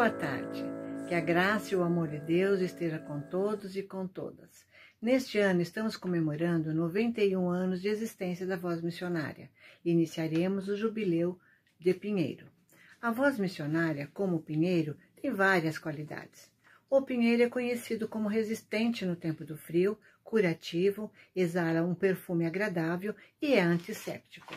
Boa tarde, que a graça e o amor de Deus esteja com todos e com todas. Neste ano estamos comemorando 91 anos de existência da Voz Missionária e iniciaremos o Jubileu de Pinheiro. A Voz Missionária, como o pinheiro, tem várias qualidades. O pinheiro é conhecido como resistente no tempo do frio, curativo, exala um perfume agradável e é antisséptico.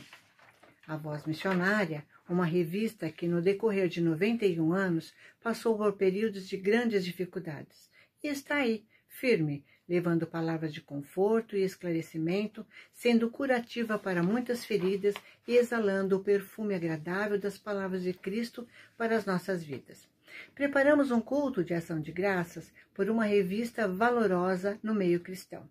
A Voz Missionária, uma revista que no decorrer de 91 anos passou por períodos de grandes dificuldades e está aí, firme, levando palavras de conforto e esclarecimento, sendo curativa para muitas feridas e exalando o perfume agradável das palavras de Cristo para as nossas vidas. Preparamos um culto de ação de graças por uma revista valorosa no meio cristão.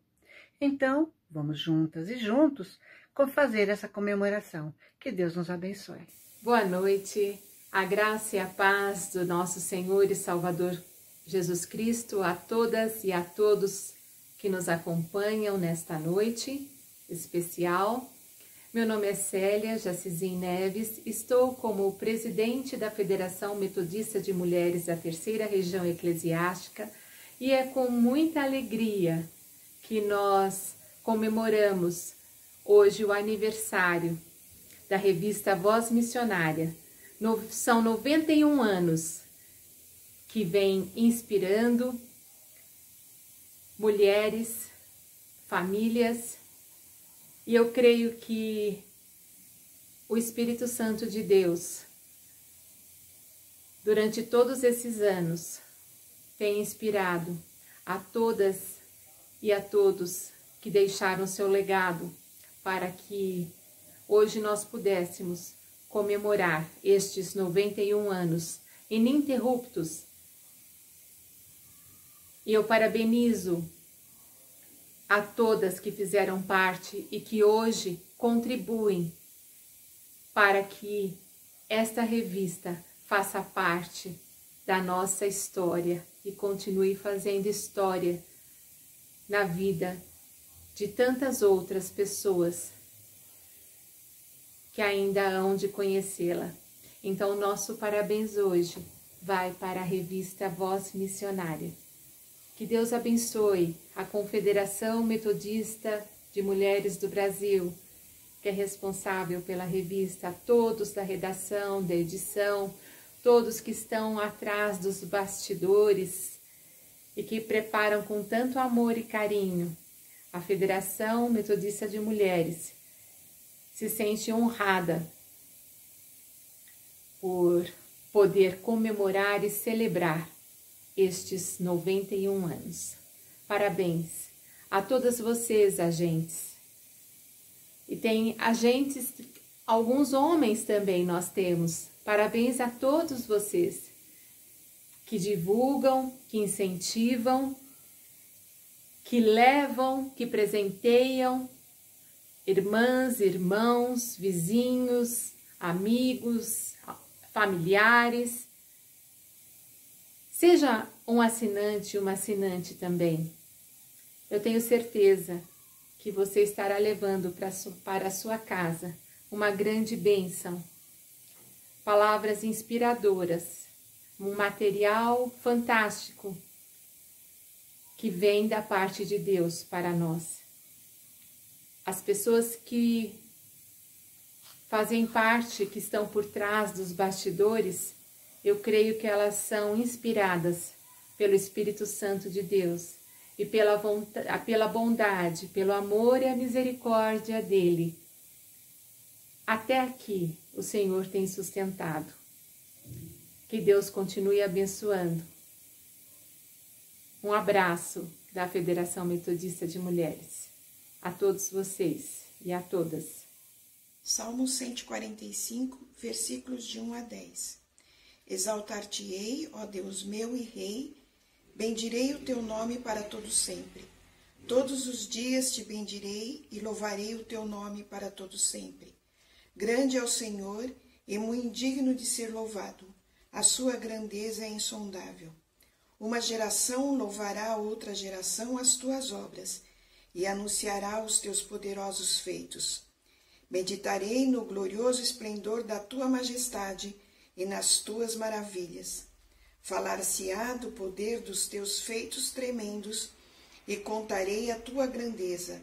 Então, vamos juntas e juntos fazer essa comemoração. Que Deus nos abençoe. Boa noite, a graça e a paz do nosso Senhor e Salvador Jesus Cristo a todas e a todos que nos acompanham nesta noite especial. Meu nome é Célia Jacizin Neves, estou como presidente da Federação Metodista de Mulheres da Terceira Região Eclesiástica e é com muita alegria que nós comemoramos hoje o aniversário da revista Voz Missionária. São 91 anos que vem inspirando mulheres, famílias, e eu creio que o Espírito Santo de Deus, durante todos esses anos, tem inspirado a todas e a todos que deixaram seu legado para que hoje nós pudéssemos comemorar estes 91 anos ininterruptos. E eu parabenizo a todas que fizeram parte e que hoje contribuem para que esta revista faça parte da nossa história e continue fazendo história na vida de tantas outras pessoas que ainda hão de conhecê-la. Então, nosso parabéns hoje vai para a revista Voz Missionária. Que Deus abençoe a Confederação Metodista de Mulheres do Brasil que é responsável pela revista, a todos da redação, da edição, todos que estão atrás dos bastidores e que preparam com tanto amor e carinho. A Federação Metodista de Mulheres se sente honrada por poder comemorar e celebrar estes 91 anos. Parabéns a todas vocês, agentes. E tem agentes, alguns homens também nós temos. Parabéns a todos vocês que divulgam, que incentivam, que levam, que presenteiam, irmãs, irmãos, vizinhos, amigos, familiares. Seja um assinante, uma assinante também. Eu tenho certeza que você estará levando para a sua casa uma grande bênção, palavras inspiradoras, um material fantástico que vem da parte de Deus para nós. As pessoas que fazem parte, que estão por trás dos bastidores, eu creio que elas são inspiradas pelo Espírito Santo de Deus e pela bondade, pelo amor e a misericórdia dele. Até aqui o Senhor tem sustentado. Que Deus continue abençoando. Um abraço da Federação Metodista de Mulheres a todos vocês e a todas. Salmo 145, versículos de 1 a 10. Exaltar-te-ei, ó Deus meu e Rei, bendirei o teu nome para todo sempre. Todos os dias te bendirei e louvarei o teu nome para todo sempre. Grande é o Senhor e muito digno de ser louvado. A sua grandeza é insondável. Uma geração louvará a outra geração as tuas obras e anunciará os teus poderosos feitos. Meditarei no glorioso esplendor da tua majestade e nas tuas maravilhas. Falar-se-á do poder dos teus feitos tremendos e contarei a tua grandeza.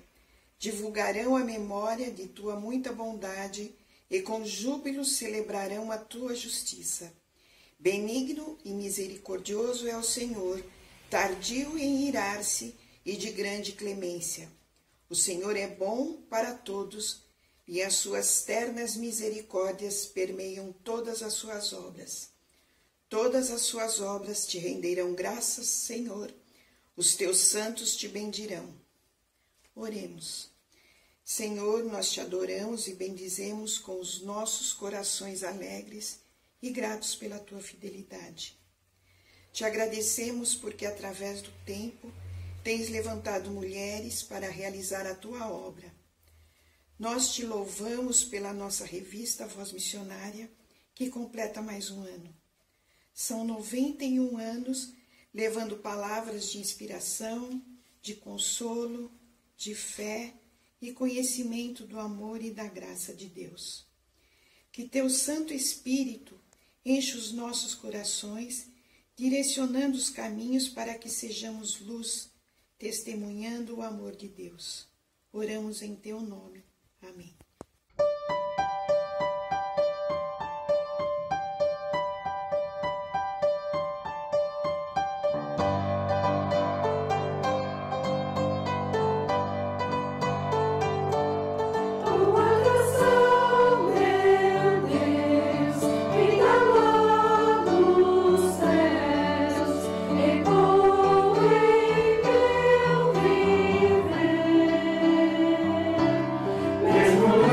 Divulgarão a memória de tua muita bondade e com júbilo celebrarão a tua justiça. Benigno e misericordioso é o Senhor, tardio em irar-se e de grande clemência. O Senhor é bom para todos e as suas ternas misericórdias permeiam todas as suas obras. Todas as suas obras te renderão graças, Senhor. Os teus santos te bendirão. Oremos. Senhor, nós te adoramos e bendizemos com os nossos corações alegres e gratos pela tua fidelidade. Te agradecemos porque, através do tempo, tens levantado mulheres para realizar a tua obra. Nós te louvamos pela nossa revista Voz Missionária, que completa mais um ano. São 91 anos levando palavras de inspiração, de consolo, de fé e conhecimento do amor e da graça de Deus. Que teu Santo Espírito enche os nossos corações, direcionando os caminhos para que sejamos luz, testemunhando o amor de Deus. Oramos em teu nome. Amém. Mesmo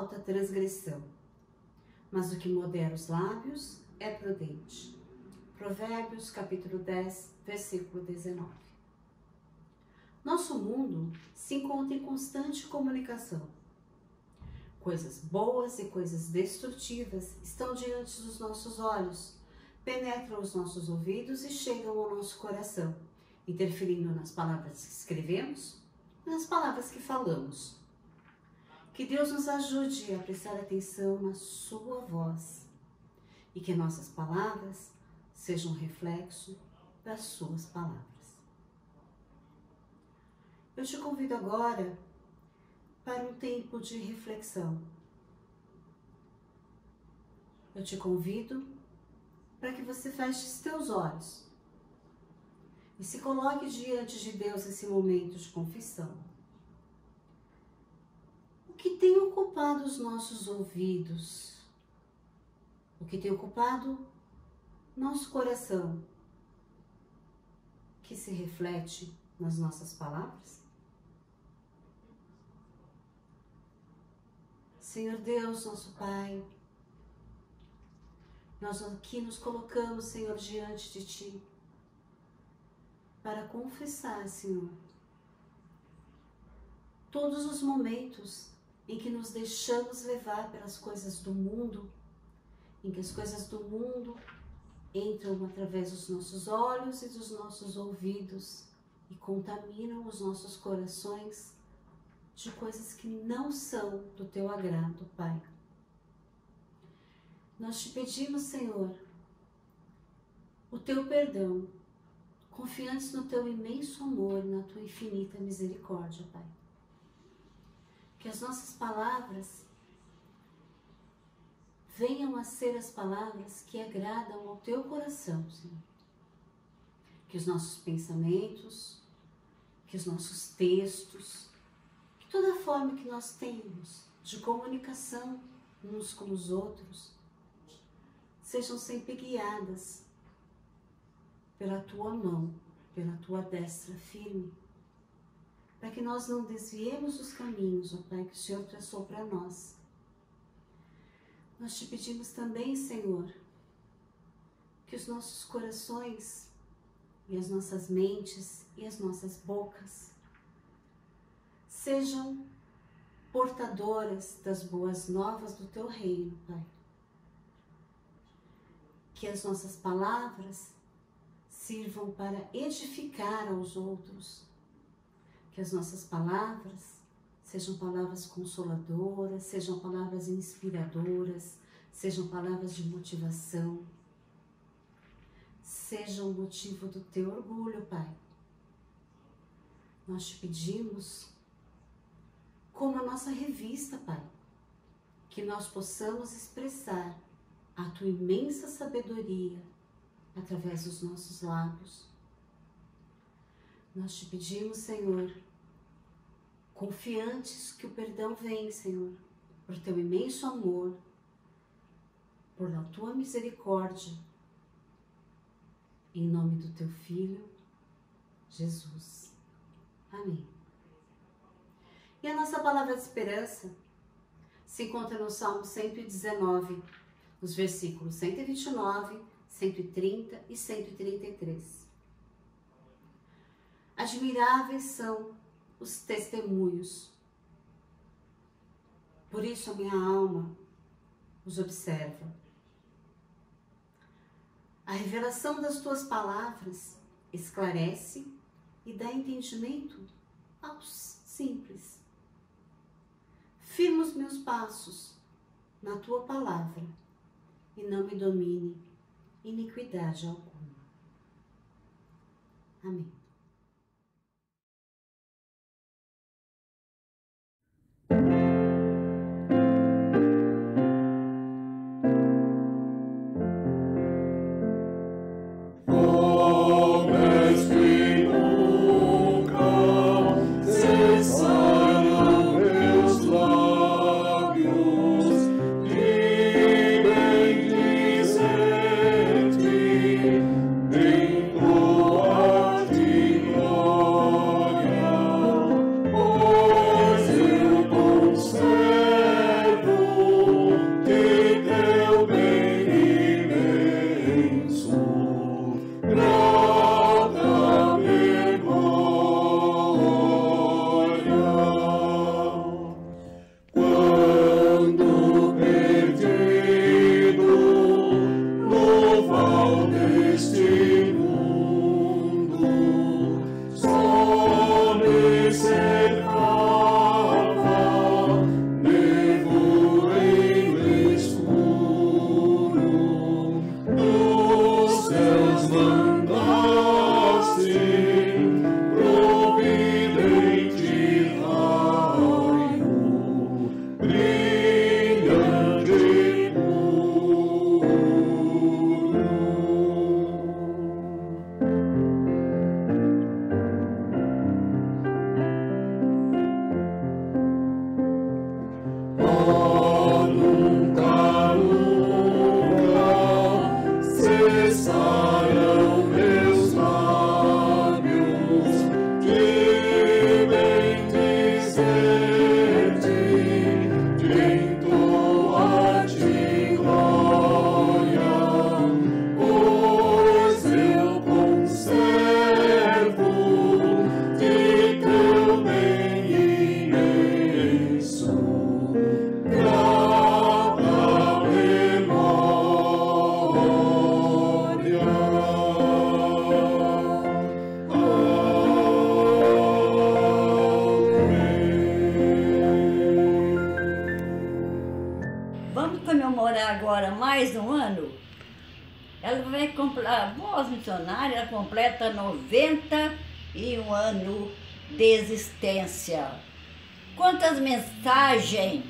falta transgressão, mas o que modera os lábios é prudente. Provérbios, capítulo 10, versículo 19. Nosso mundo se encontra em constante comunicação. Coisas boas e coisas destrutivas estão diante dos nossos olhos, penetram os nossos ouvidos e chegam ao nosso coração, interferindo nas palavras que escrevemos e nas palavras que falamos. Que Deus nos ajude a prestar atenção na sua voz e que nossas palavras sejam reflexo das suas palavras. Eu te convido agora para um tempo de reflexão. Eu te convido para que você feche os teus olhos e se coloque diante de Deus nesse momento de confissão. O que tem ocupado os nossos ouvidos? O que tem ocupado nosso coração? Que se reflete nas nossas palavras? Senhor Deus, nosso Pai, nós aqui nos colocamos, Senhor, diante de Ti, para confessar, Senhor, todos os momentos em que nos deixamos levar pelas coisas do mundo, em que as coisas do mundo entram através dos nossos olhos e dos nossos ouvidos e contaminam os nossos corações de coisas que não são do Teu agrado, Pai. Nós te pedimos, Senhor, o Teu perdão, confiantes no Teu imenso amor, na Tua infinita misericórdia, Pai. Que as nossas palavras venham a ser as palavras que agradam ao Teu coração, Senhor. Que os nossos pensamentos, que os nossos textos, que toda a forma que nós temos de comunicação uns com os outros, sejam sempre guiadas pela Tua mão, pela Tua destra firme, para que nós não desviemos dos caminhos, ó Pai, que o Senhor traçou para nós. Nós te pedimos também, Senhor, que os nossos corações e as nossas mentes e as nossas bocas sejam portadoras das boas novas do Teu reino, Pai. Que as nossas palavras sirvam para edificar aos outros. Que as nossas palavras sejam palavras consoladoras, sejam palavras inspiradoras, sejam palavras de motivação, sejam motivo do Teu orgulho, Pai. Nós te pedimos, como a nossa revista, Pai, que nós possamos expressar a Tua imensa sabedoria através dos nossos lábios. Nós te pedimos, Senhor, confiantes que o perdão vem, Senhor, por Teu imenso amor, por a Tua misericórdia, em nome do Teu Filho, Jesus. Amém. E a nossa palavra de esperança se encontra no Salmo 119, nos versículos 129, 130 e 133. Admiráveis são os testemunhos, por isso a minha alma os observa. A revelação das Tuas palavras esclarece e dá entendimento aos simples. Firma os meus passos na Tua palavra e não me domine iniquidade alguma. Amém. Bem agora mais um ano, ela vai completar, a Voz Missionária, ela completa 91 anos de existência. Quantas mensagens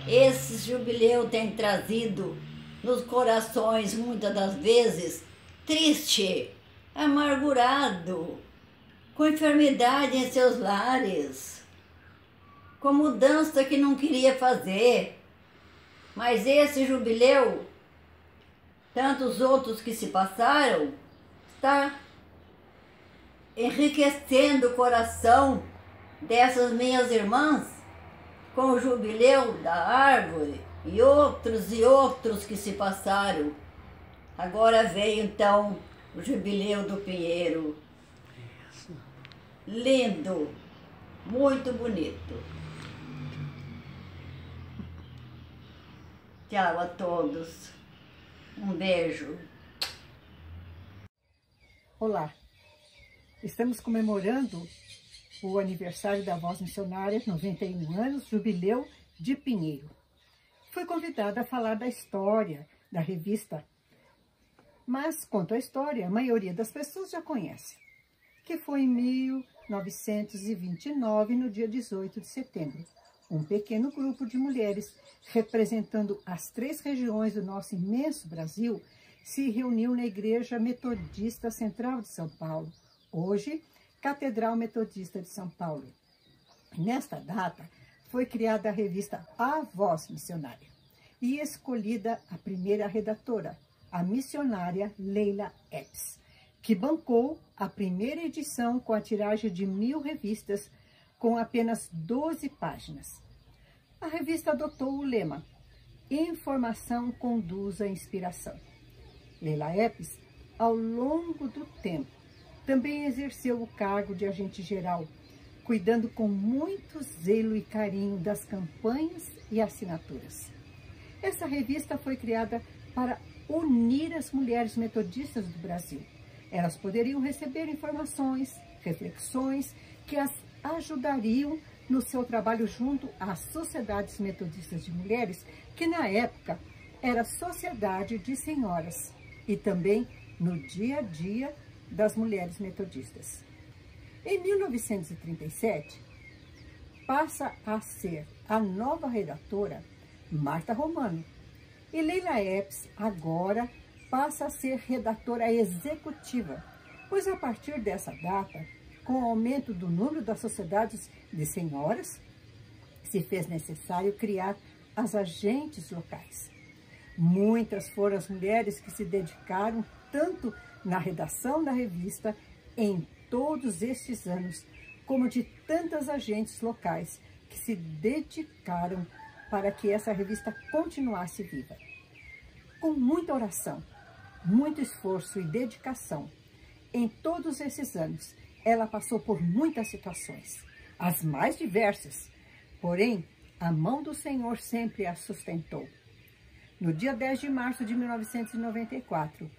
esse jubileu tem trazido nos corações, muitas das vezes, triste, amargurado, com enfermidade em seus lares, com mudança que não queria fazer. Mas esse jubileu, tantos outros que se passaram, está enriquecendo o coração dessas minhas irmãs com o jubileu da árvore e outros que se passaram. Agora veio então o jubileu do pinheiro. Lindo, muito bonito. Tchau a todos. Um beijo. Olá, estamos comemorando o aniversário da Voz Missionária, 91 anos, jubileu de Pinheiro. Fui convidada a falar da história da revista, mas quanto à história, a maioria das pessoas já conhece, que foi em 1929, no dia 18 de setembro. Um pequeno grupo de mulheres, representando as 3 regiões do nosso imenso Brasil, se reuniu na Igreja Metodista Central de São Paulo, hoje Catedral Metodista de São Paulo. Nesta data, foi criada a revista A Voz Missionária e escolhida a primeira redatora, a missionária Leila Epes, que bancou a primeira edição com a tiragem de 1000 revistas, com apenas 12 páginas. A revista adotou o lema Informação conduz à inspiração. Leila Epes, ao longo do tempo, também exerceu o cargo de agente geral, cuidando com muito zelo e carinho das campanhas e assinaturas. Essa revista foi criada para unir as mulheres metodistas do Brasil. Elas poderiam receber informações, reflexões que as ajudariam no seu trabalho junto às sociedades metodistas de mulheres, que na época era Sociedade de Senhoras, e também no dia a dia das mulheres metodistas. Em 1937, passa a ser a nova redatora Marta Romano, e Leila Epes agora passa a ser redatora executiva, pois a partir dessa data, com o aumento do número das sociedades de senhoras, se fez necessário criar as agentes locais. Muitas foram as mulheres que se dedicaram tanto na redação da revista em todos estes anos, como de tantas agentes locais que se dedicaram para que essa revista continuasse viva. Com muita oração, muito esforço e dedicação, em todos esses anos, ela passou por muitas situações, as mais diversas, porém, a mão do Senhor sempre a sustentou. No dia 10 de março de 1994,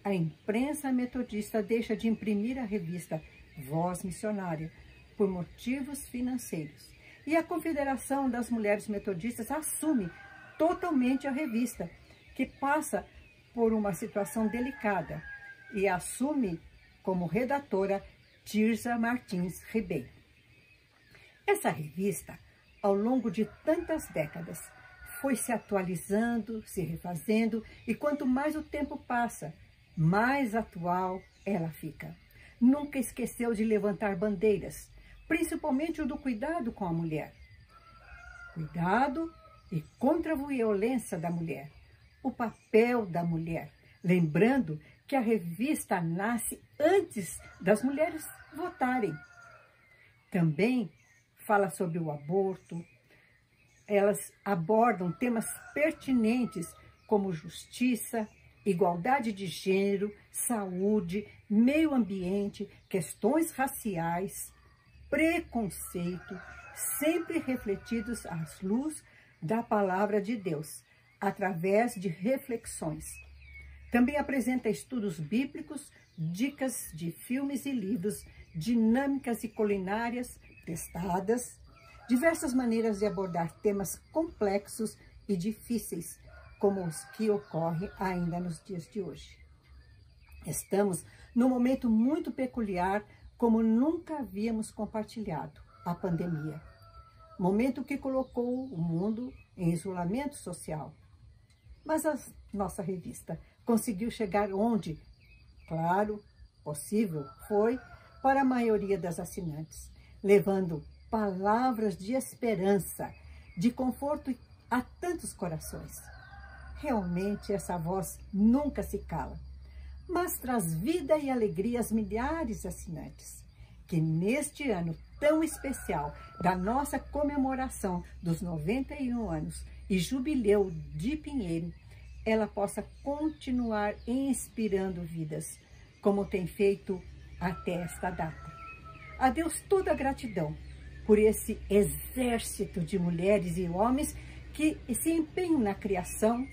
a imprensa metodista deixa de imprimir a revista Voz Missionária por motivos financeiros, e a Confederação das Mulheres Metodistas assume totalmente a revista, que passa por uma situação delicada, e assume como redatora Tirza Martins Ribeiro. Essa revista, ao longo de tantas décadas, foi se atualizando, se refazendo, e quanto mais o tempo passa, mais atual ela fica. Nunca esqueceu de levantar bandeiras, principalmente o do cuidado com a mulher. Cuidado e contra a violência da mulher, o papel da mulher, lembrando que a revista nasce antes das mulheres votarem. Também fala sobre o aborto. Elas abordam temas pertinentes como justiça, igualdade de gênero, saúde, meio ambiente, questões raciais, preconceito, sempre refletidos à luz da palavra de Deus, através de reflexões. Também apresenta estudos bíblicos, dicas de filmes e livros, dinâmicas e culinárias testadas, diversas maneiras de abordar temas complexos e difíceis, como os que ocorrem ainda nos dias de hoje. Estamos num momento muito peculiar, como nunca havíamos compartilhado, a pandemia. Momento que colocou o mundo em isolamento social. Mas a nossa revista conseguiu chegar onde, claro, possível foi para a maioria das assinantes, levando palavras de esperança, de conforto a tantos corações. Realmente essa voz nunca se cala, mas traz vida e alegria às milhares de assinantes, que neste ano tão especial da nossa comemoração dos 91 anos e jubileu de Pinheiro, ela possa continuar inspirando vidas, como tem feito até esta data. A Deus toda a gratidão por esse exército de mulheres e homens que se empenham na criação,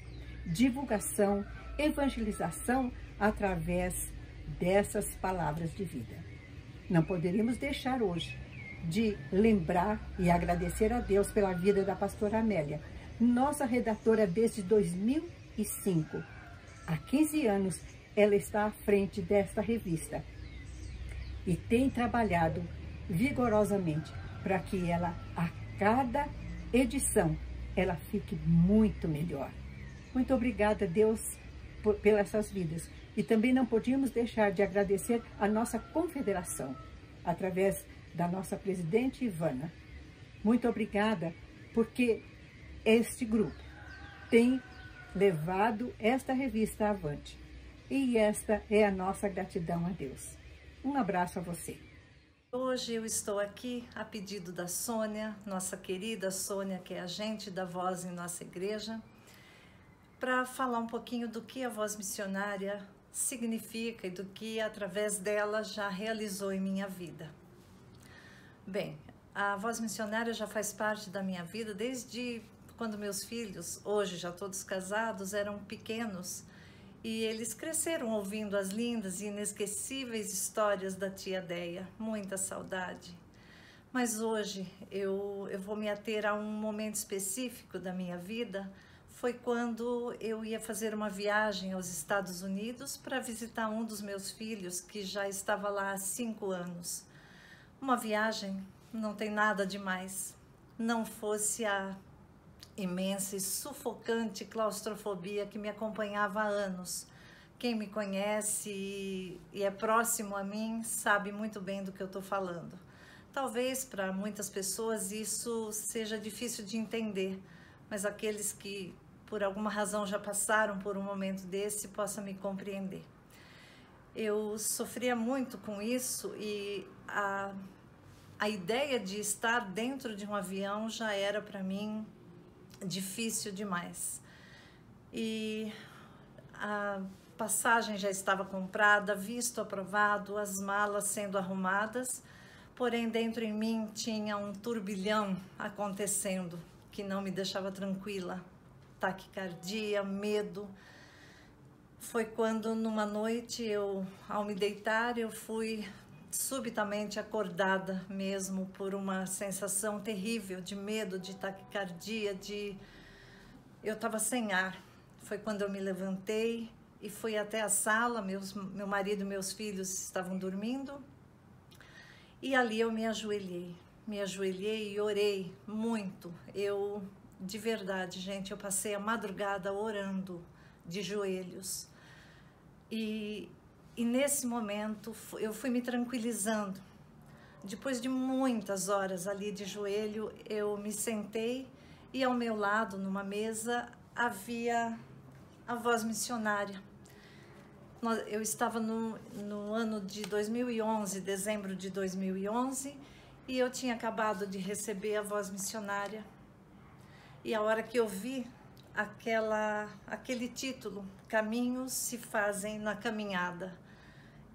divulgação, evangelização através dessas palavras de vida. Não poderíamos deixar hoje de lembrar e agradecer a Deus pela vida da pastora Amélia, nossa redatora desde 2005. Há 15 anos ela está à frente desta revista e tem trabalhado vigorosamente para que ela, a cada edição, ela fique muito melhor. Muito obrigada, Deus, pelas essas vidas. E também não podíamos deixar de agradecer a nossa confederação, através da nossa presidente Ivana. Muito obrigada, porque este grupo tem levado esta revista avante. E esta é a nossa gratidão a Deus. Um abraço a você. Hoje eu estou aqui a pedido da Sônia, nossa querida Sônia, que é agente da Voz em nossa igreja, para falar um pouquinho do que a Voz Missionária significa e do que através dela já realizou em minha vida. Bem, a Voz Missionária já faz parte da minha vida desde quando meus filhos, hoje já todos casados, eram pequenos e eles cresceram ouvindo as lindas e inesquecíveis histórias da tia Deia. Muita saudade. Mas hoje eu vou me ater a um momento específico da minha vida. Foi quando eu ia fazer uma viagem aos Estados Unidos para visitar um dos meus filhos, que já estava lá há 5 anos. Uma viagem não tem nada demais. Não fosse a imensa e sufocante claustrofobia que me acompanhava há anos. Quem me conhece e é próximo a mim sabe muito bem do que eu estou falando. Talvez para muitas pessoas isso seja difícil de entender, mas aqueles que por alguma razão já passaram por um momento desse possam me compreender. Eu sofria muito com isso e a ideia de estar dentro de um avião já era para mim difícil demais. E a passagem já estava comprada, visto aprovado, as malas sendo arrumadas, porém dentro em mim tinha um turbilhão acontecendo que não me deixava tranquila. Taquicardia, medo. Foi quando numa noite ao me deitar, eu fui subitamente acordada mesmo por uma sensação terrível de medo, de taquicardia, eu estava sem ar. Foi quando eu me levantei e fui até a sala, meu marido e meus filhos estavam dormindo, e ali eu me ajoelhei e orei muito. De verdade, gente, eu passei a madrugada orando de joelhos. E nesse momento eu fui me tranquilizando. Depois de muitas horas ali de joelho, eu me sentei e ao meu lado, numa mesa, havia a Voz Missionária. Eu estava no ano de 2011, dezembro de 2011, e eu tinha acabado de receber a Voz Missionária. E a hora que eu vi aquele título, Caminhos se fazem na caminhada,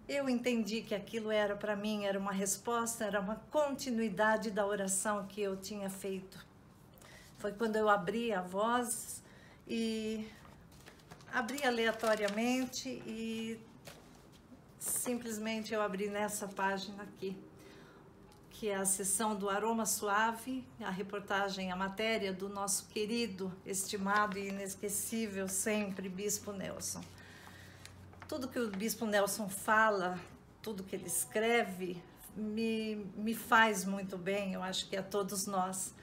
eu entendi que aquilo era para mim, era uma resposta, era uma continuidade da oração que eu tinha feito. Foi quando eu abri a voz e abri aleatoriamente e simplesmente eu abri nessa página aqui, que é a sessão do Aroma Suave, a reportagem, a matéria do nosso querido, estimado e inesquecível sempre, Bispo Nelson. Tudo que o Bispo Nelson fala, tudo que ele escreve, me faz muito bem, eu acho que a todos nós.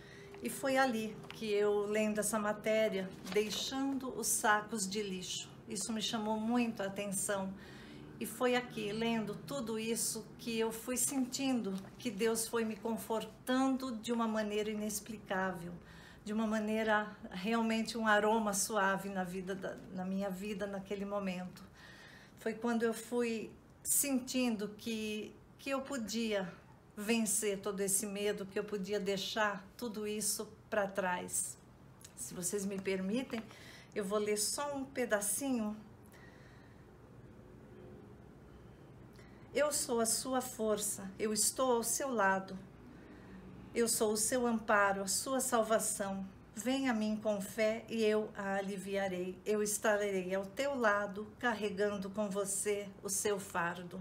E foi ali que eu, lendo essa matéria, deixando os sacos de lixo, isso me chamou muito a atenção. E foi aqui, lendo tudo isso, que eu fui sentindo que Deus foi me confortando de uma maneira inexplicável, de uma maneira, realmente um aroma suave na minha vida naquele momento. Foi quando eu fui sentindo que eu podia vencer todo esse medo, que eu podia deixar tudo isso para trás. Se vocês me permitem, eu vou ler só um pedacinho. Eu sou a sua força, eu estou ao seu lado. Eu sou o seu amparo, a sua salvação. Venha a mim com fé e eu a aliviarei. Eu estarei ao teu lado, carregando com você o seu fardo.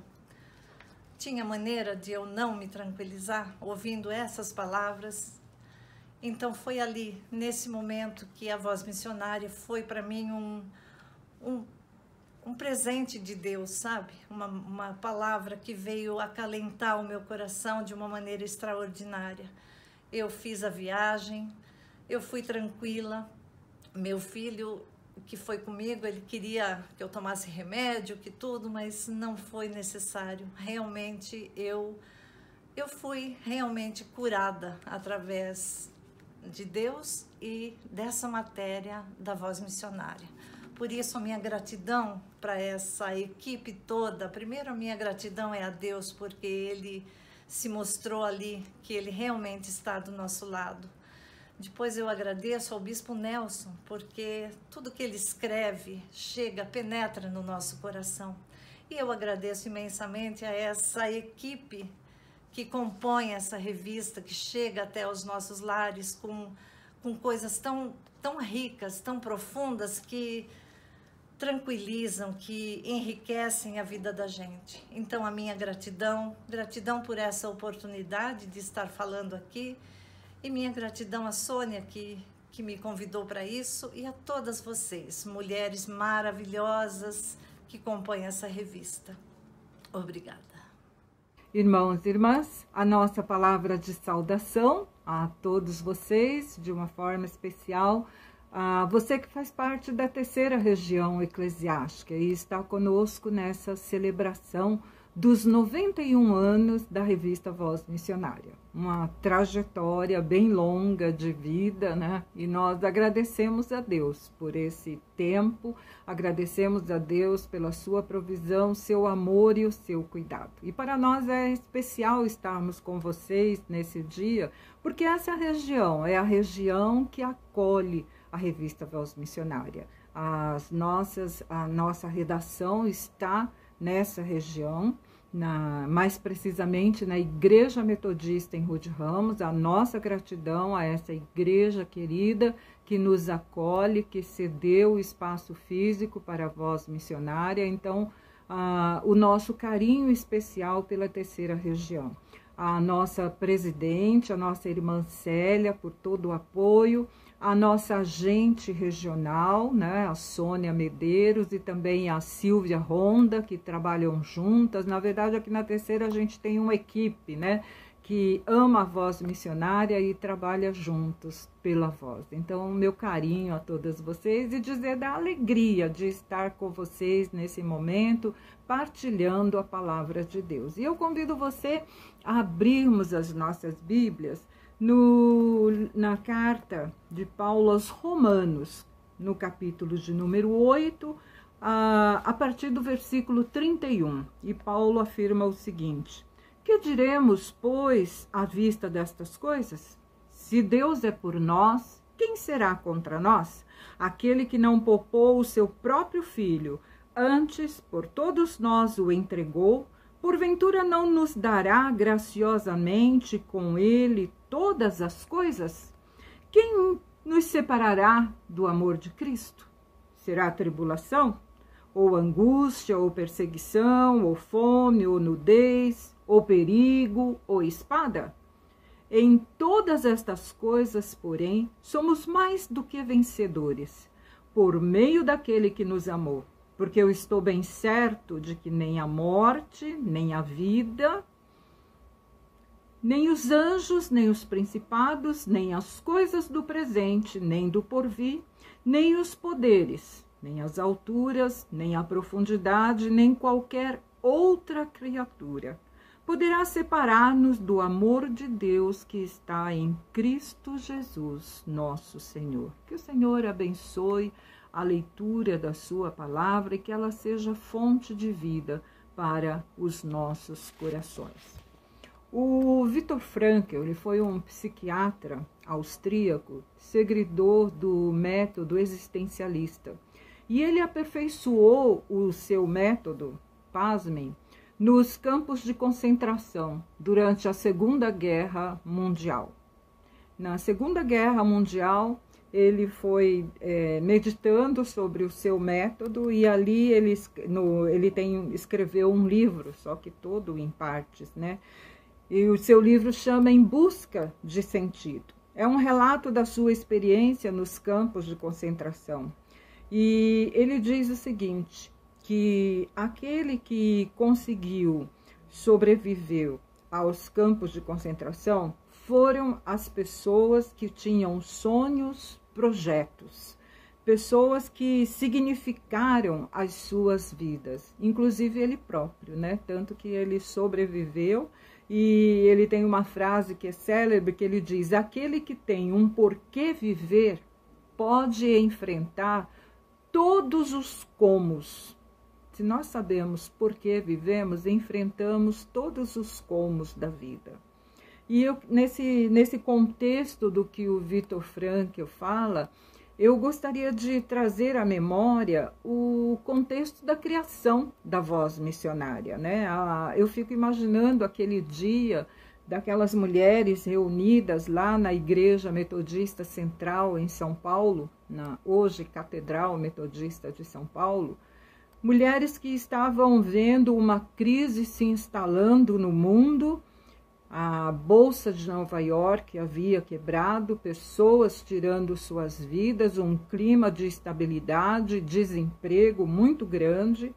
Tinha maneira de eu não me tranquilizar ouvindo essas palavras? Então foi ali, nesse momento, que a voz missionária foi para mim um presente de Deus, sabe? Uma palavra que veio acalentar o meu coração de uma maneira extraordinária. Eu fiz a viagem, eu fui tranquila. Meu filho, que foi comigo, ele queria que eu tomasse remédio, que tudo, mas não foi necessário. Realmente, eu fui realmente curada através de Deus e dessa matéria da voz missionária. Por isso, a minha gratidão para essa equipe toda. Primeiro, a minha gratidão é a Deus, porque Ele se mostrou ali, que Ele realmente está do nosso lado. Depois eu agradeço ao Bispo Nelson, porque tudo que ele escreve chega, penetra no nosso coração. E eu agradeço imensamente a essa equipe que compõe essa revista, que chega até os nossos lares com coisas tão ricas, tão profundas, que tranquilizam, que enriquecem a vida da gente. Então, a minha gratidão por essa oportunidade de estar falando aqui, e minha gratidão à Sônia, que me convidou para isso, e a todas vocês, mulheres maravilhosas que compõem essa revista. Obrigada. Irmãos e irmãs, a nossa palavra de saudação a todos vocês, de uma forma especial, a você que faz parte da terceira região eclesiástica e está conosco nessa celebração dos 91 anos da revista Voz Missionária. Uma trajetória bem longa de vida, né? E nós agradecemos a Deus por esse tempo, agradecemos a Deus pela sua provisão, seu amor e o seu cuidado. E para nós é especial estarmos com vocês nesse dia, porque essa região é a região que acolhe a revista Voz Missionária. A nossa redação está nessa região, mais precisamente na Igreja Metodista em Rude Ramos. A nossa gratidão a essa igreja querida que nos acolhe, que cedeu o espaço físico para a Voz Missionária. Então, o nosso carinho especial pela terceira região. A nossa presidente, a nossa irmã Célia, por todo o apoio, a nossa agente regional, né, a Sônia Medeiros, e também a Silvia Ronda, que trabalham juntas. Na verdade, aqui na terceira a gente tem uma equipe, né, que ama a Voz Missionária e trabalha juntos pela voz. Então, meu carinho a todas vocês e dizer da alegria de estar com vocês nesse momento, partilhando a palavra de Deus. E eu convido você a abrirmos as nossas Bíblias na carta de Paulo aos Romanos, no capítulo de número 8, a partir do versículo 31. E Paulo afirma o seguinte: que diremos, pois, à vista destas coisas? Se Deus é por nós, quem será contra nós? Aquele que não poupou o seu próprio filho, antes por todos nós o entregou, porventura não nos dará graciosamente com ele todas as coisas? Quem nos separará do amor de Cristo? Será tribulação, ou angústia, ou perseguição, ou fome, ou nudez, ou perigo, ou espada? Em todas estas coisas, porém, somos mais do que vencedores, por meio daquele que nos amou. Porque eu estou bem certo de que nem a morte, nem a vida, nem os anjos, nem os principados, nem as coisas do presente, nem do porvir, nem os poderes, nem as alturas, nem a profundidade, nem qualquer outra criatura poderá separar-nos do amor de Deus que está em Cristo Jesus, nosso Senhor. Que o Senhor abençoe a leitura da sua palavra e que ela seja fonte de vida para os nossos corações. O Viktor Frankl, ele foi um psiquiatra austríaco, seguidor do método existencialista. E ele aperfeiçoou o seu método, pasmem, nos campos de concentração durante a Segunda Guerra Mundial. Na Segunda Guerra Mundial, ele foi meditando sobre o seu método e ali ele escreveu um livro, só que todo em partes, né? E o seu livro chama Em Busca de Sentido. É um relato da sua experiência nos campos de concentração. E ele diz o seguinte, que aquele que conseguiu sobreviver aos campos de concentração foram as pessoas que tinham sonhos, projetos, pessoas que significaram as suas vidas, inclusive ele próprio, né? Tanto que ele sobreviveu. E ele tem uma frase que é célebre, que ele diz: aquele que tem um porquê viver pode enfrentar todos os comos. Se nós sabemos por que vivemos, enfrentamos todos os comos da vida. E eu, nesse contexto do que o Viktor Frankl fala, eu gostaria de trazer à memória o contexto da criação da voz missionária, né? Eu fico imaginando aquele dia daquelas mulheres reunidas lá na Igreja Metodista Central em São Paulo, na hoje Catedral Metodista de São Paulo, mulheres que estavam vendo uma crise se instalando no mundo. A Bolsa de Nova York havia quebrado, pessoas tirando suas vidas, um clima de instabilidade, desemprego muito grande.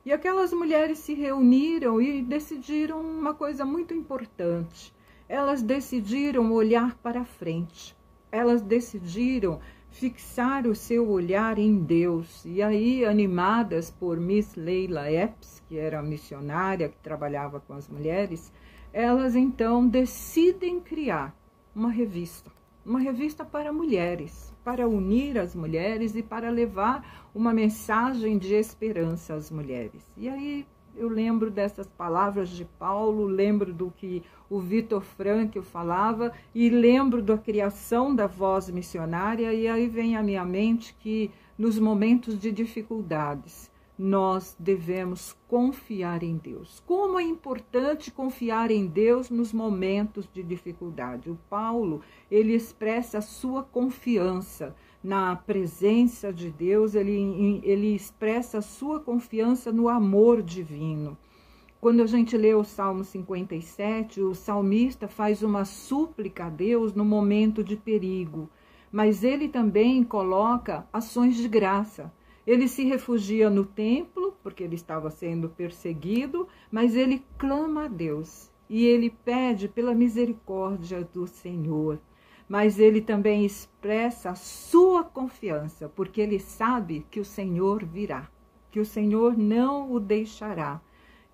E aquelas mulheres se reuniram e decidiram uma coisa muito importante. Elas decidiram olhar para frente. Elas decidiram fixar o seu olhar em Deus. E aí, animadas por Miss Leila Epps, que era missionária, que trabalhava com as mulheres, elas então decidem criar uma revista para mulheres, para unir as mulheres e para levar uma mensagem de esperança às mulheres. E aí eu lembro dessas palavras de Paulo, lembro do que o Viktor Frankl falava e lembro da criação da voz missionária, e aí vem à minha mente que nos momentos de dificuldades nós devemos confiar em Deus. Como é importante confiar em Deus nos momentos de dificuldade. O Paulo, ele expressa a sua confiança na presença de Deus, ele expressa a sua confiança no amor divino. Quando a gente lê o Salmo 57, o salmista faz uma súplica a Deus no momento de perigo, mas ele também coloca ações de graça. Ele se refugia no templo, porque ele estava sendo perseguido, mas ele clama a Deus e ele pede pela misericórdia do Senhor. Mas ele também expressa a sua confiança, porque ele sabe que o Senhor virá, que o Senhor não o deixará.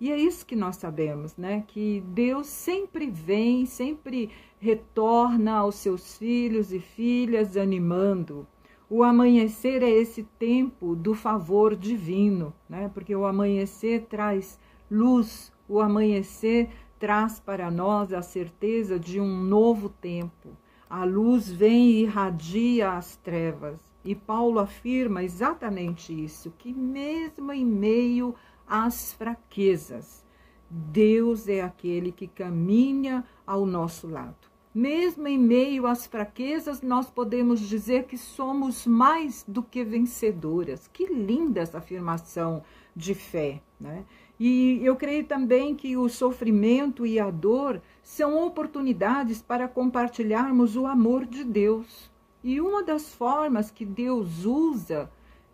E é isso que nós sabemos, né? Que Deus sempre vem, sempre retorna aos seus filhos e filhas animando. O amanhecer é esse tempo do favor divino, né? Porque o amanhecer traz luz, o amanhecer traz para nós a certeza de um novo tempo. A luz vem e irradia as trevas. E Paulo afirma exatamente isso, que mesmo em meio às fraquezas, Deus é aquele que caminha ao nosso lado. Mesmo em meio às fraquezas, nós podemos dizer que somos mais do que vencedoras. Que linda essa afirmação de fé, né? E eu creio também que o sofrimento e a dor são oportunidades para compartilharmos o amor de Deus. E uma das formas que Deus usa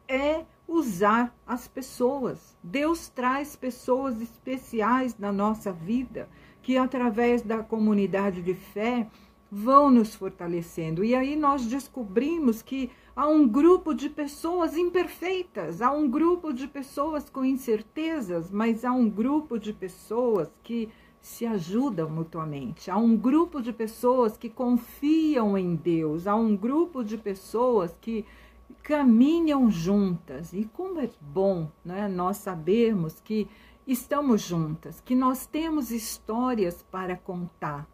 é usar as pessoas. Deus traz pessoas especiais na nossa vida, que através da comunidade de fé vão nos fortalecendo. E aí nós descobrimos que há um grupo de pessoas imperfeitas, há um grupo de pessoas com incertezas, mas há um grupo de pessoas que se ajudam mutuamente, há um grupo de pessoas que confiam em Deus, há um grupo de pessoas que caminham juntas. E como é bom, né, nós sabermos que estamos juntas, que nós temos histórias para contar.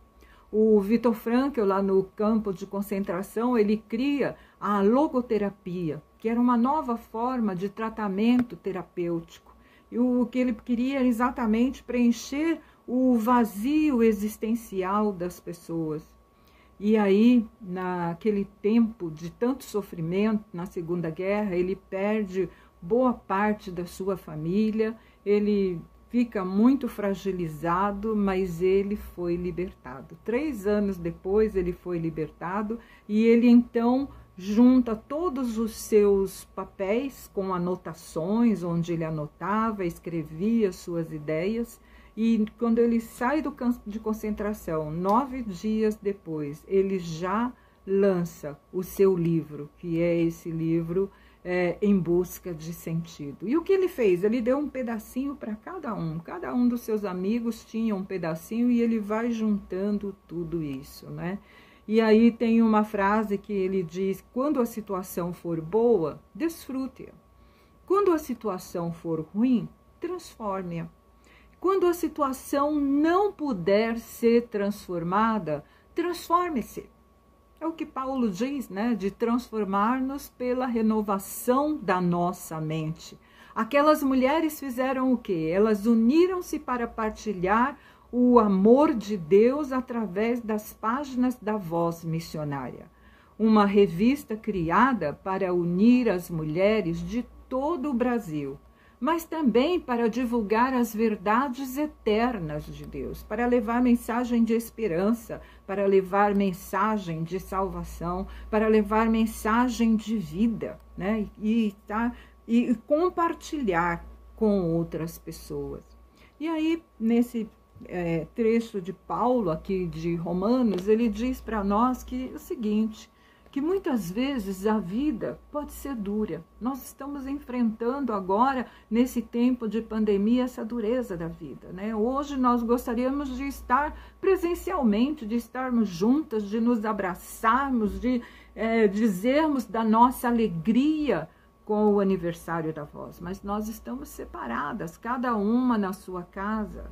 O Viktor Frankl, lá no campo de concentração, ele cria a logoterapia, que era uma nova forma de tratamento terapêutico. E o que ele queria era exatamente preencher o vazio existencial das pessoas. E aí, naquele tempo de tanto sofrimento, na Segunda Guerra, ele perde boa parte da sua família, ele fica muito fragilizado, mas ele foi libertado. 3 anos depois ele foi libertado e ele então junta todos os seus papéis com anotações, onde ele anotava, escrevia suas ideias, e quando ele sai do campo de concentração, 9 dias depois, ele já lança o seu livro, que é esse livro Em Busca de Sentido. E o que ele fez? Ele deu um pedacinho para cada um dos seus amigos tinha um pedacinho e ele vai juntando tudo isso, né? E aí tem uma frase que ele diz: quando a situação for boa, desfrute-a. Quando a situação for ruim, transforme-a. Quando a situação não puder ser transformada, transforme-se. É o que Paulo diz, né? De transformar-nos pela renovação da nossa mente. Aquelas mulheres fizeram o quê? Elas uniram-se para partilhar o amor de Deus através das páginas da Voz Missionária. Uma revista criada para unir as mulheres de todo o Brasil, mas também para divulgar as verdades eternas de Deus, para levar mensagem de esperança, para levar mensagem de salvação, para levar mensagem de vida, né? E compartilhar com outras pessoas. E aí, nesse trecho de Paulo, aqui de Romanos, ele diz para nós que o seguinte, que muitas vezes a vida pode ser dura. Nós estamos enfrentando agora, nesse tempo de pandemia, essa dureza da vida, né? Hoje nós gostaríamos de estar presencialmente, de estarmos juntas, de nos abraçarmos, de dizermos da nossa alegria com o aniversário da Voz. Mas nós estamos separadas, cada uma na sua casa.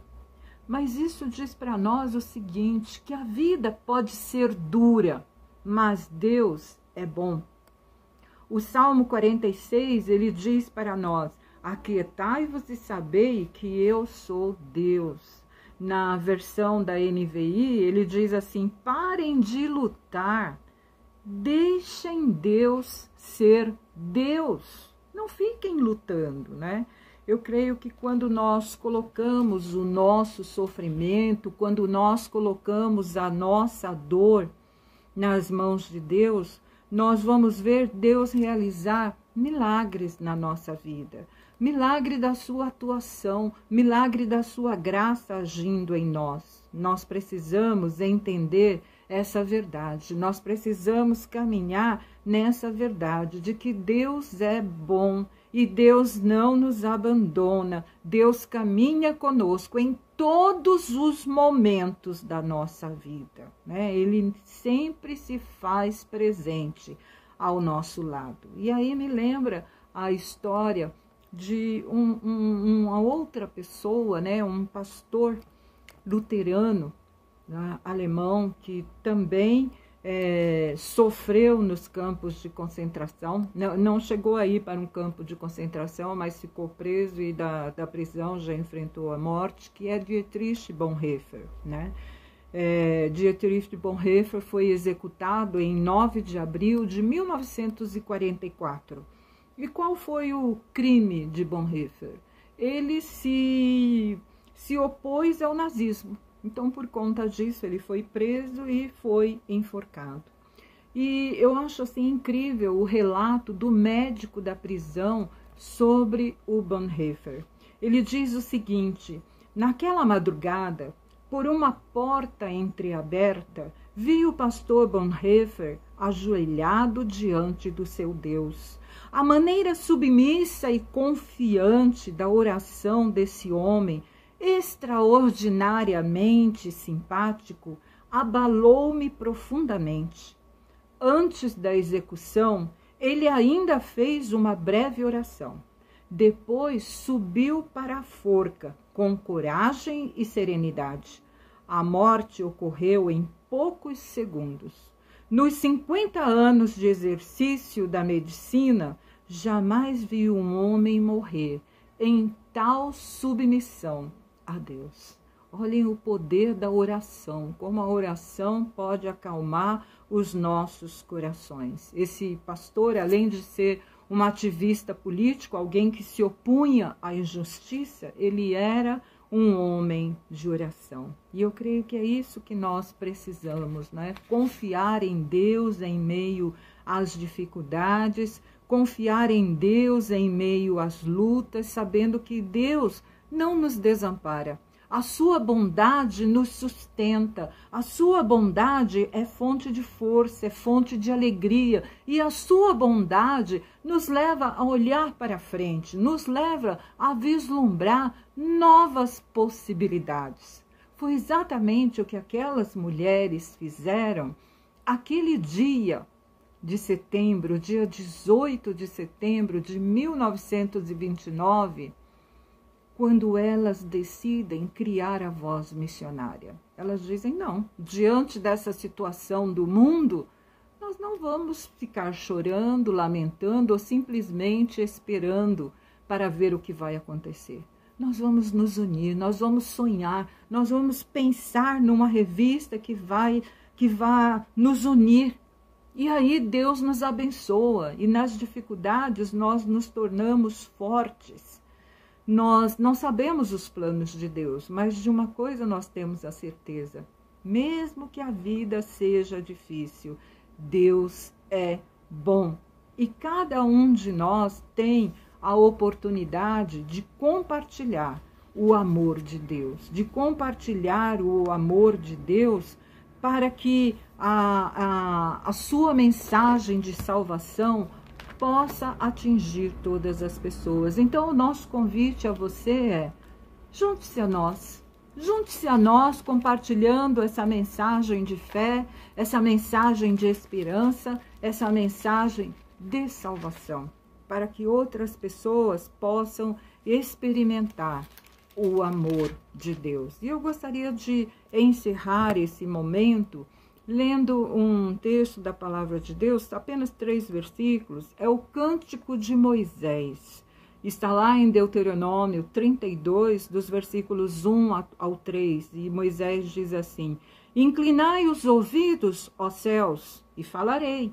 Mas isso diz para nós o seguinte, que a vida pode ser dura, mas Deus é bom. O Salmo 46, ele diz para nós: aquietai-vos e sabei que eu sou Deus. Na versão da NVI, ele diz assim: parem de lutar, deixem Deus ser Deus. Não fiquem lutando, né? Eu creio que quando nós colocamos o nosso sofrimento, quando nós colocamos a nossa dor nas mãos de Deus, nós vamos ver Deus realizar milagres na nossa vida. Milagre da sua atuação, milagre da sua graça agindo em nós. Nós precisamos entender essa verdade, nós precisamos caminhar nessa verdade de que Deus é bom e Deus não nos abandona, Deus caminha conosco em todos os momentos da nossa vida, né? Ele sempre se faz presente ao nosso lado. E aí me lembra a história de uma outra pessoa, né? Um pastor luterano, né? Alemão, que também sofreu nos campos de concentração, não chegou a ir para um campo de concentração, mas ficou preso e da prisão já enfrentou a morte, que é Dietrich Bonhoeffer, né? Dietrich Bonhoeffer foi executado em 9 de abril de 1944. E qual foi o crime de Bonhoeffer? ele se opôs ao nazismo. Então, por conta disso, ele foi preso e foi enforcado. E eu acho assim incrível o relato do médico da prisão sobre o Bonhoeffer. Ele diz o seguinte: naquela madrugada, por uma porta entreaberta, vi o pastor Bonhoeffer ajoelhado diante do seu Deus. A maneira submissa e confiante da oração desse homem, extraordinariamente simpático, abalou-me profundamente. Antes da execução, ele ainda fez uma breve oração. Depois subiu para a forca, com coragem e serenidade. A morte ocorreu em poucos segundos. Nos 50 anos de exercício da medicina, jamais vi um homem morrer em tal submissão a Deus. Olhem o poder da oração, como a oração pode acalmar os nossos corações. Esse pastor, além de ser um ativista político, alguém que se opunha à injustiça, ele era um homem de oração. E eu creio que é isso que nós precisamos, né? Confiar em Deus em meio às dificuldades, confiar em Deus em meio às lutas, sabendo que Deus não nos desampara. A sua bondade nos sustenta, a sua bondade é fonte de força, é fonte de alegria, e a sua bondade nos leva a olhar para frente, nos leva a vislumbrar novas possibilidades. Foi exatamente o que aquelas mulheres fizeram aquele dia de setembro, dia 18 de setembro de 1929, quando elas decidem criar a Voz Missionária. Elas dizem, não, diante dessa situação do mundo, nós não vamos ficar chorando, lamentando ou simplesmente esperando para ver o que vai acontecer. Nós vamos nos unir, nós vamos sonhar, nós vamos pensar numa revista que vai nos unir. E aí Deus nos abençoa e nas dificuldades nós nos tornamos fortes. Nós não sabemos os planos de Deus, mas de uma coisa nós temos a certeza. Mesmo que a vida seja difícil, Deus é bom. E cada um de nós tem a oportunidade de compartilhar o amor de Deus, de compartilhar o amor de Deus para que a sua mensagem de salvação possa atingir todas as pessoas. Então, o nosso convite a você é: junte-se a nós compartilhando essa mensagem de fé, essa mensagem de esperança, essa mensagem de salvação, para que outras pessoas possam experimentar o amor de Deus. E eu gostaria de encerrar esse momento lendo um texto da Palavra de Deus, apenas 3 versículos, é o Cântico de Moisés. Está lá em Deuteronômio 32, dos versículos 1 ao 3, e Moisés diz assim: inclinai os ouvidos, ó céus, e falarei,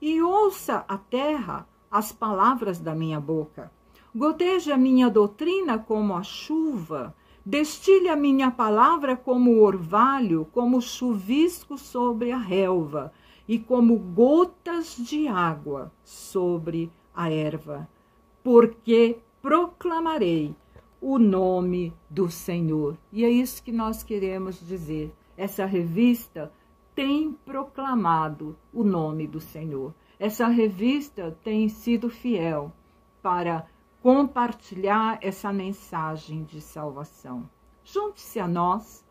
e ouça a terra as palavras da minha boca. Goteje a minha doutrina como a chuva, destile a minha palavra como o orvalho, como chuvisco sobre a relva, e como gotas de água sobre a erva. Porque proclamarei o nome do Senhor. E é isso que nós queremos dizer. Essa revista tem proclamado o nome do Senhor. Essa revista tem sido fiel para compartilhar essa mensagem de salvação. Junte-se a nós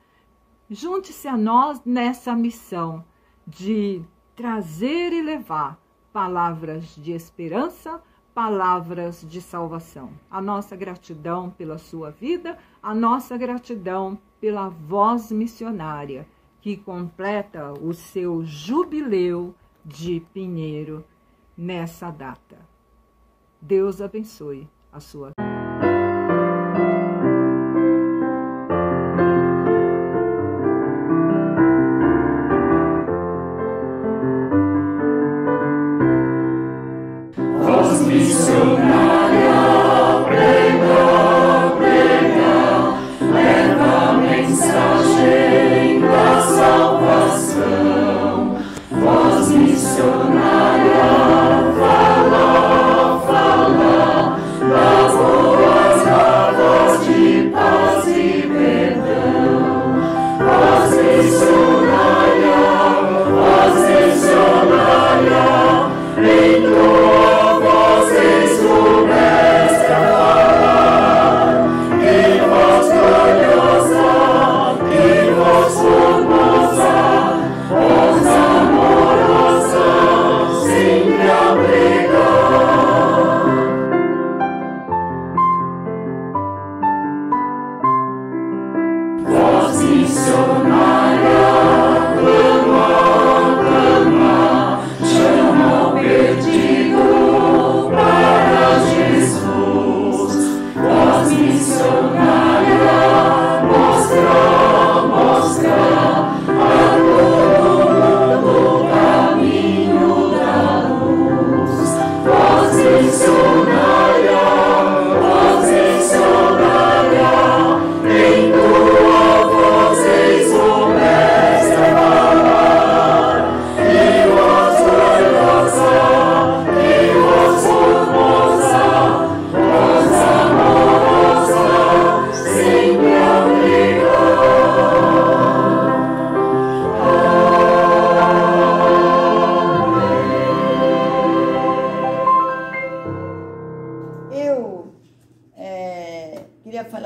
nessa missão de trazer e levar palavras de esperança, palavras de salvação. A nossa gratidão pela sua vida, a nossa gratidão pela Voz Missionária, que completa o seu jubileu de Pinheiro nessa data. Deus abençoe a sua vida. Voz missionária, pregando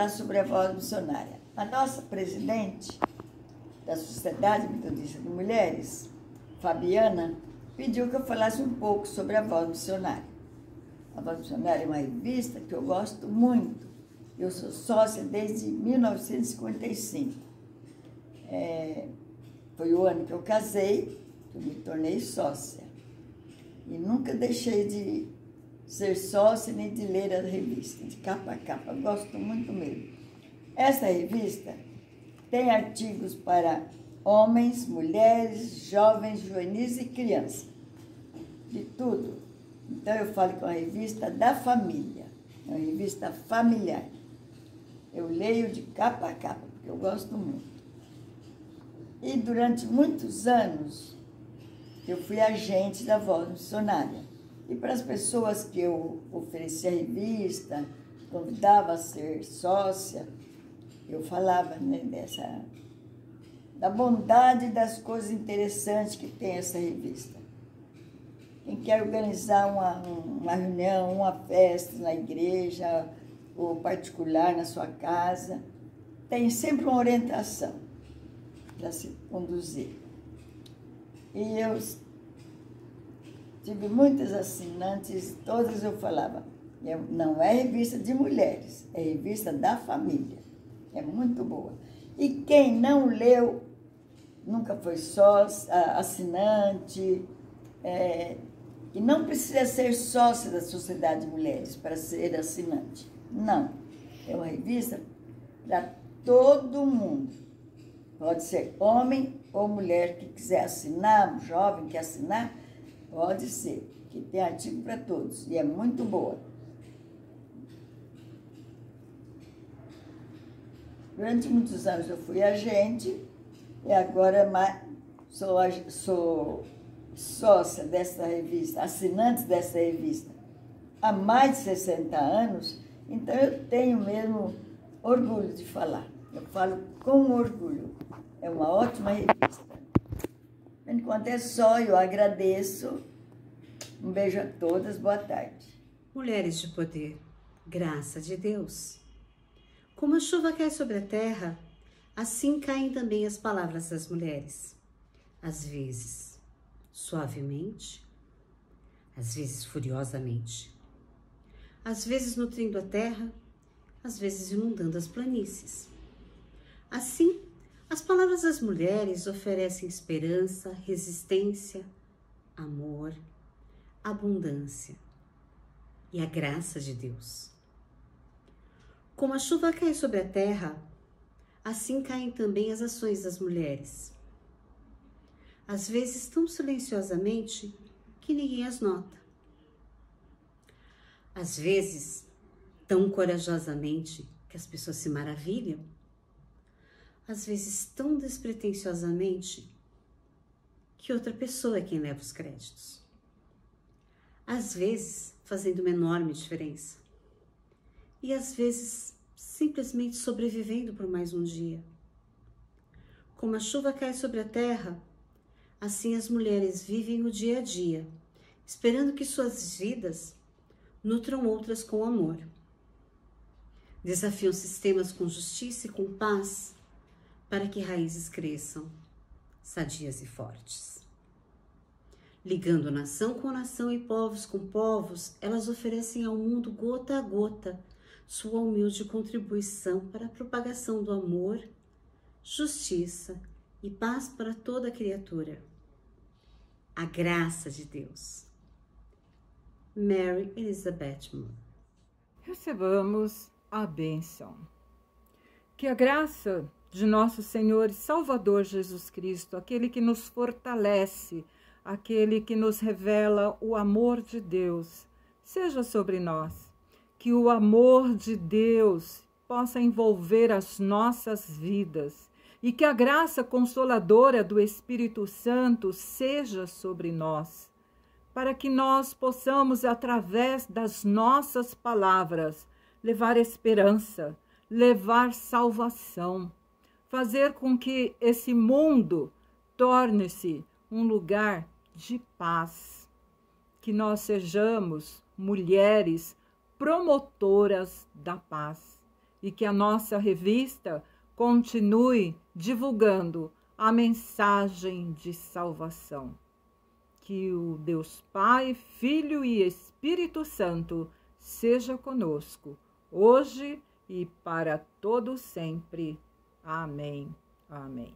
Sobre a voz missionária. A nossa presidente da Sociedade Metodista de Mulheres, Fabiana, pediu que eu falasse um pouco sobre a voz missionária. A voz missionária é uma revista que eu gosto muito. Eu sou sócia desde 1955. Foi o ano que eu casei, que eu me tornei sócia. E nunca deixei de ser sócia nem de ler a revista, de capa a capa. Eu gosto muito mesmo. Essa revista tem artigos para homens, mulheres, jovens, juvenis e crianças. De tudo. Então eu falo que é uma revista da família, é uma revista familiar. Eu leio de capa a capa, porque eu gosto muito. E durante muitos anos eu fui agente da Voz Missionária. E para as pessoas que eu oferecia a revista, convidava a ser sócia, eu falava, né, da bondade das coisas interessantes que tem essa revista. Quem quer organizar uma reunião, uma festa na igreja, ou particular na sua casa, tem sempre uma orientação para se conduzir. E eu tive muitas assinantes, todas eu falava, não é revista de mulheres, é revista da família. É muito boa. E quem não leu, nunca foi sócio, assinante, e não precisa ser sócio da Sociedade de Mulheres para ser assinante. Não. É uma revista para todo mundo. Pode ser homem ou mulher que quiser assinar, jovem que quer assinar, pode ser, que tem artigo para todos. E é muito boa. Durante muitos anos eu fui agente e agora sou sócia dessa revista, assinante dessa revista há mais de 60 anos, então eu tenho mesmo orgulho de falar. Eu falo com orgulho. É uma ótima revista. Enquanto é só, eu agradeço. Um beijo a todas, boa tarde. Mulheres de poder, graça de Deus. Como a chuva cai sobre a terra, assim caem também as palavras das mulheres. Às vezes, suavemente, às vezes furiosamente. Às vezes nutrindo a terra, às vezes inundando as planícies. Assim, as palavras das mulheres oferecem esperança, resistência, amor, abundância e a graça de Deus. Como a chuva cai sobre a terra, assim caem também as ações das mulheres. Às vezes tão silenciosamente que ninguém as nota. Às vezes tão corajosamente que as pessoas se maravilham. Às vezes tão despretensiosamente que outra pessoa é quem leva os créditos. Às vezes, fazendo uma enorme diferença. E às vezes, simplesmente sobrevivendo por mais um dia. Como a chuva cai sobre a terra, assim as mulheres vivem o dia a dia, esperando que suas vidas nutram outras com amor. Desafiam sistemas com justiça e com paz, para que raízes cresçam, sadias e fortes. Ligando nação com nação e povos com povos, elas oferecem ao mundo gota a gota sua humilde contribuição para a propagação do amor, justiça e paz para toda a criatura. A graça de Deus. Mary Elizabeth Moore. Recebamos a bênção. Que a graça de nosso Senhor e Salvador Jesus Cristo, aquele que nos fortalece, aquele que nos revela o amor de Deus, seja sobre nós. Que o amor de Deus possa envolver as nossas vidas e que a graça consoladora do Espírito Santo seja sobre nós, para que nós possamos, através das nossas palavras, levar esperança, levar salvação, fazer com que esse mundo torne-se um lugar de paz, que nós sejamos mulheres promotoras da paz e que a nossa revista continue divulgando a mensagem de salvação. Que o Deus Pai, Filho e Espírito Santo seja conosco, hoje e para todo sempre. Amém. Amém.